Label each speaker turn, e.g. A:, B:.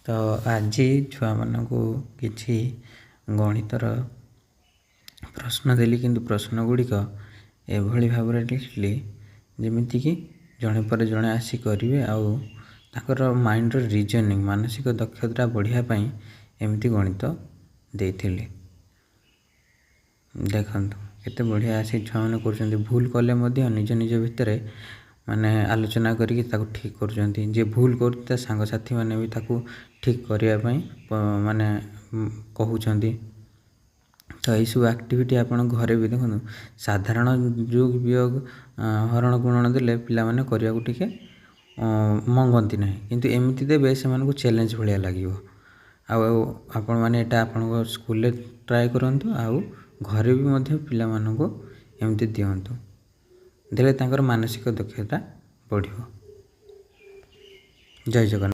A: ତ ଆଜି ଛୁଆମାନଙ୍କୁ କିଛି ଗଣିତର ପ୍ରଶ୍ନ ଦେଲି, କିନ୍ତୁ ପ୍ରଶ୍ନ ଗୁଡ଼ିକ ଏଭଳି ଭାବରେ ଲେଖିଲି ଯେମିତିକି ଜଣେ ପରେ ଜଣେ ଆସି କରିବେ ଆଉ ତାଙ୍କର ମାଇଣ୍ଡର ରିଜନିଂ ମାନସିକ ଦକ୍ଷତା ବଢ଼ିବା ପାଇଁ ଏମିତି ଗଣିତ ଦେଇଥିଲି। ଦେଖନ୍ତୁ କେତେ ବଢ଼ିଆ ଆସି ଛୁଆମାନେ କରୁଛନ୍ତି। ଭୁଲ କଲେ ମଧ୍ୟ ନିଜ ନିଜ ଭିତରେ ମାନେ ଆଲୋଚନା କରିକି ତାକୁ ଠିକ୍ କରୁଛନ୍ତି। ଯିଏ ଭୁଲ କରୁଛି ତା ସାଙ୍ଗସାଥିମାନେ ବି ତାକୁ ଠିକ୍ କରିବା ପାଇଁ ମାନେ କହୁଛନ୍ତି। ତ ଏଇସବୁ ଆକ୍ଟିଭିଟି ଆପଣ ଘରେ ବି ଦେଖନ୍ତୁ। ସାଧାରଣ ଯୋଗ ବିୟୋଗ ହରଣ ଗୁଣନ ଦେଲେ ପିଲାମାନେ କରିବାକୁ ଟିକେ ମଙ୍ଗନ୍ତି ନାହିଁ, କିନ୍ତୁ ଏମିତି ଦେବେ ସେମାନଙ୍କୁ ଚ୍ୟାଲେଞ୍ଜ ଭଳିଆ ଲାଗିବ। ଆଉ ଆପଣମାନେ ଏଇଟା ଆପଣଙ୍କ ସ୍କୁଲରେ ଟ୍ରାଏ କରନ୍ତୁ, ଆଉ ଘରେ ବି ମଧ୍ୟ ପିଲାମାନଙ୍କୁ ଏମିତି ଦିଅନ୍ତୁ, ଦେଲେ ତାଙ୍କର ମାନସିକ ଦକ୍ଷତା ବଢ଼ିବ। ଜୟ ଜଗନ୍ନାଥ।